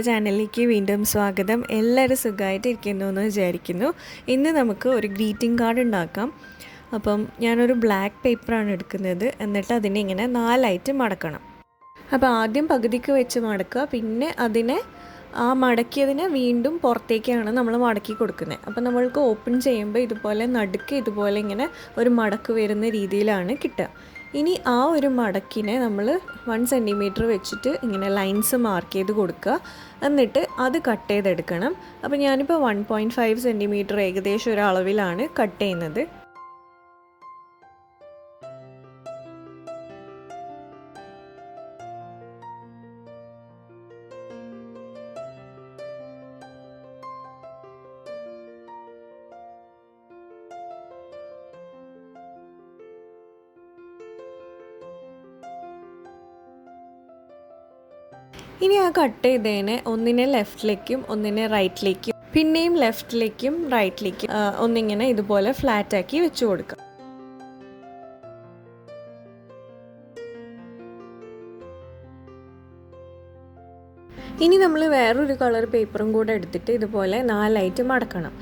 നമ്മുടെ ചാനലിലേക്ക് വീണ്ടും സ്വാഗതം. എല്ലാവരും സുഖമായിട്ടിരിക്കുന്നു എന്ന് വിചാരിക്കുന്നു. ഇന്ന് നമുക്ക് ഒരു ഗ്രീറ്റിംഗ് കാർഡ് ഉണ്ടാക്കാം. അപ്പം ഞാനൊരു ബ്ലാക്ക് പേപ്പറാണ് എടുക്കുന്നത്. എന്നിട്ട് അതിനെ ഇങ്ങനെ 4ആയിട്ട് മടക്കണം. അപ്പോൾ ആദ്യം പകുതിക്ക് വെച്ച് മടക്കുക, പിന്നെ അതിനെ മടക്കിയതിനെ വീണ്ടും പുറത്തേക്കാണ് നമ്മൾ മടക്കി കൊടുക്കുന്നത്. അപ്പോൾ നമ്മൾക്ക് ഓപ്പൺ ചെയ്യുമ്പോൾ ഇതുപോലെ നടുക്ക് ഇതുപോലെ ഇങ്ങനെ ഒരു മടക്ക് വരുന്ന രീതിയിലാണ് കിട്ടുക. ഇനി ആ ഒരു മടക്കിനെ നമ്മൾ 1 സെൻറ്റിമീറ്റർ വെച്ചിട്ട് ഇങ്ങനെ ലൈൻസ് മാർക്ക് ചെയ്ത് കൊടുക്കുക. എന്നിട്ട് അത് കട്ട് ചെയ്തെടുക്കണം. അപ്പോൾ ഞാനിപ്പോൾ 1.5 സെൻറ്റിമീറ്റർ ഏകദേശം ഒരു അളവിലാണ് കട്ട് ചെയ്യുന്നത്. ഇനി ആ കട്ട് ചെയ്തതിനെ ഒന്നിനെ ലെഫ്റ്റിലേക്കും ഒന്നിനെ റൈറ്റിലേക്കും പിന്നെയും ലെഫ്റ്റിലേക്കും റൈറ്റിലേക്കും ഒന്നിങ്ങനെ ഇതുപോലെ ഫ്ലാറ്റാക്കി വെച്ച് കൊടുക്കുക. ഇനി നമ്മൾ വേറൊരു കളർ പേപ്പറും കൂടെ എടുത്തിട്ട് ഇതുപോലെ 4ആയിട്ട് മടക്കണം.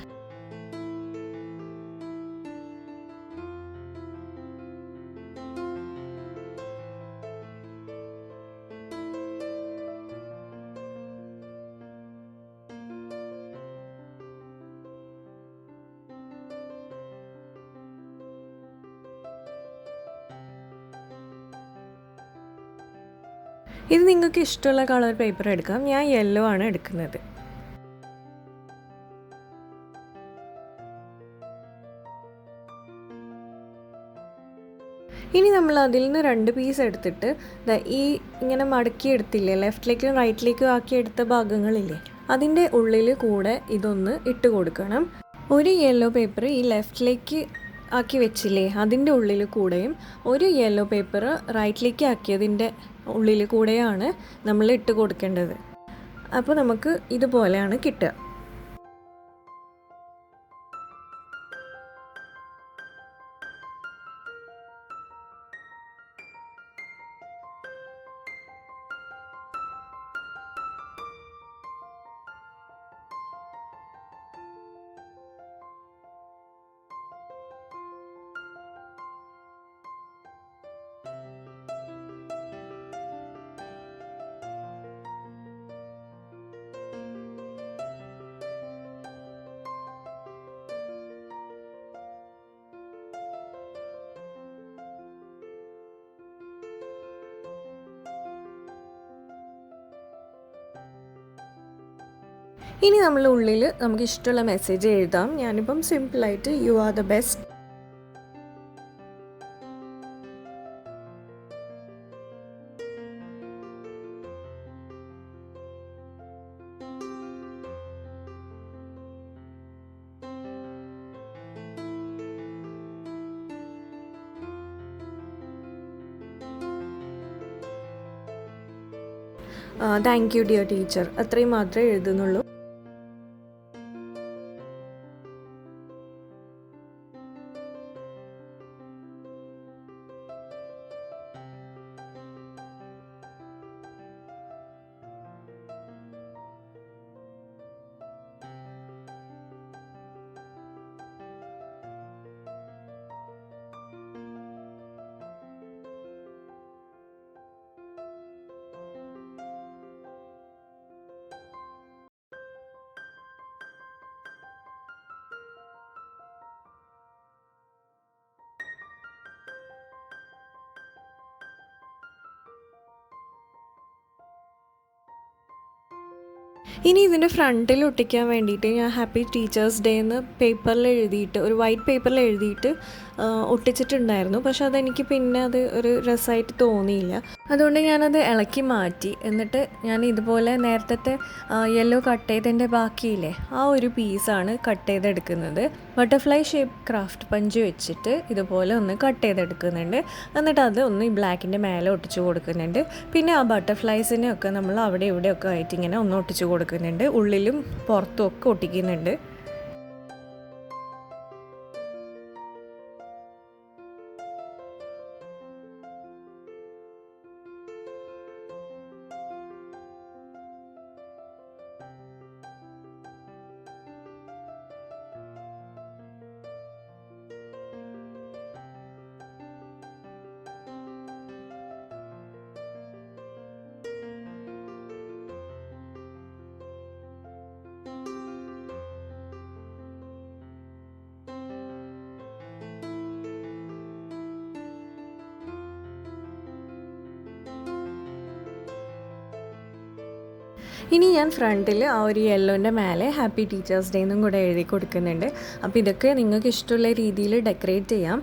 ഇത് നിങ്ങൾക്ക് ഇഷ്ടമുള്ള കളർ പേപ്പർ എടുക്കാം. ഞാൻ യെല്ലോ ആണ് എടുക്കുന്നത്. ഇനി നമ്മൾ അതിൽ നിന്ന് 2 പീസ് എടുത്തിട്ട് ഈ ഇങ്ങനെ മടക്കി എടുത്തില്ലേ, ലെഫ്റ്റിലേക്കും റൈറ്റിലേക്കും ആക്കി എടുത്ത ഭാഗങ്ങളില്ലേ, അതിൻ്റെ ഉള്ളിൽ കൂടെ ഇതൊന്ന് ഇട്ട് കൊടുക്കണം. ഒരു യെല്ലോ പേപ്പർ ഈ ലെഫ്റ്റിലേക്ക് ആക്കി വെച്ചില്ലേ, അതിൻ്റെ ഉള്ളിൽ കൂടെയും ഒരു യെല്ലോ പേപ്പർ റൈറ്റിലേക്ക് ആക്കിയതിൻ്റെ ഉള്ളിൽ കൂടെയാണ് നമ്മൾ ഇട്ട് കൊടുക്കേണ്ടത്. അപ്പോൾ നമുക്ക് ഇതുപോലെയാണ് കിട്ടുക. ഇനി നമ്മൾ ഉള്ളിൽ നമുക്ക് ഇഷ്ടമുള്ള മെസ്സേജ് എഴുതാം. ഞാനിപ്പം സിമ്പിളായിട്ട് you are the best. Thank you dear teacher, അത്രയും മാത്രമേ എഴുതുന്നുള്ളൂ. ഇനി ഇതിൻ്റെ ഫ്രണ്ടിൽ ഒട്ടിക്കാൻ വേണ്ടിയിട്ട് ഞാൻ ഹാപ്പി ടീച്ചേഴ്സ് ഡേ എന്ന് പേപ്പറിൽ എഴുതിയിട്ട്, ഒരു വൈറ്റ് പേപ്പറിൽ എഴുതിയിട്ട് ഒട്ടിച്ചിട്ടുണ്ടായിരുന്നു. പക്ഷെ അതെനിക്ക് പിന്നെ അത് ഒരു രസമായിട്ട് തോന്നിയില്ല. അതുകൊണ്ട് ഞാനത് ഇളക്കി മാറ്റി. എന്നിട്ട് ഞാൻ ഇതുപോലെ നേരത്തെ യെല്ലോ കട്ട് ചെയ്തതിൻ്റെ ബാക്കിയില്ലേ, ആ ഒരു പീസാണ് കട്ട് ചെയ്തെടുക്കുന്നത്. ബട്ടർഫ്ലൈ ഷേപ്പ് ക്രാഫ്റ്റ് പഞ്ച് വെച്ചിട്ട് ഇതുപോലെ ഒന്ന് കട്ട് ചെയ്തെടുക്കുന്നുണ്ട്. എന്നിട്ട് അത് ഒന്ന് ഈ ബ്ലാക്കിൻ്റെ മേലെ ഒട്ടിച്ച് കൊടുക്കുന്നുണ്ട്. പിന്നെ ആ ബട്ടർഫ്ലൈസിനെയൊക്കെ നമ്മൾ അവിടെ ഇവിടെയൊക്കെ ആയിട്ട് ഇങ്ങനെ ഒന്ന് ഒട്ടിച്ച് കൊടുക്കുന്നുണ്ട്. ഉള്ളിലും പുറത്തും ഒക്കെ ഒട്ടിക്കുന്നുണ്ട്. ഇനി ഞാൻ ഫ്രണ്ടിൽ ആ ഒരു യെല്ലോൻ്റെ മേലെ ഹാപ്പി ടീച്ചേഴ്സ് ഡേ എന്നും കൂടെ എഴുതി കൊടുക്കുന്നുണ്ട്. അപ്പോൾ ഇതൊക്കെ നിങ്ങൾക്ക് ഇഷ്ടമുള്ള രീതിയിൽ ഡെക്കറേറ്റ് ചെയ്യാം.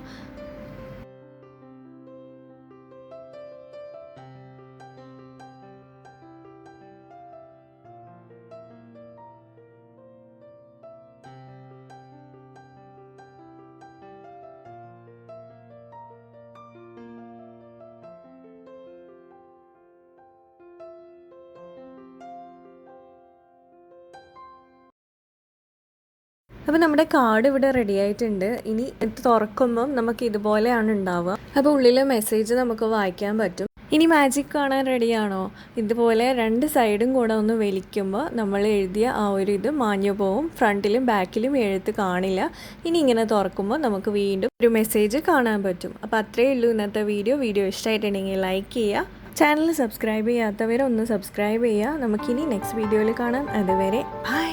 അപ്പോൾ നമ്മുടെ കാർഡ് ഇവിടെ റെഡി ആയിട്ടുണ്ട്. ഇനി ഇത് തുറക്കുമ്പം നമുക്ക് ഇതുപോലെയാണ് ഉണ്ടാവുക. അപ്പോൾ ഉള്ളിലെ മെസ്സേജ് നമുക്ക് വായിക്കാൻ പറ്റും. ഇനി മാജിക് കാണാൻ റെഡിയാണോ? ഇതുപോലെ 2 സൈഡും കൂടെ ഒന്ന് വലിക്കുമ്പോൾ നമ്മൾ എഴുതിയ ആ ഒരു ഇത് മാഞ്ഞു പോവും. ഫ്രണ്ടിലും ബാക്കിലും എഴുത്ത് കാണില്ല. ഇനി ഇങ്ങനെ തുറക്കുമ്പോൾ നമുക്ക് വീണ്ടും ഒരു മെസ്സേജ് കാണാൻ പറ്റും. അപ്പോൾ അത്രയേ ഉള്ളൂ ഇന്നത്തെ വീഡിയോ. വീഡിയോ ഇഷ്ടമായിട്ടുണ്ടെങ്കിൽ ലൈക്ക് ചെയ്യുക. ചാനൽ സബ്സ്ക്രൈബ് ചെയ്യാത്തവരൊന്ന് സബ്സ്ക്രൈബ് ചെയ്യുക. നമുക്കിനി നെക്സ്റ്റ് വീഡിയോയിൽ കാണാം. അതുവരെ ബൈ.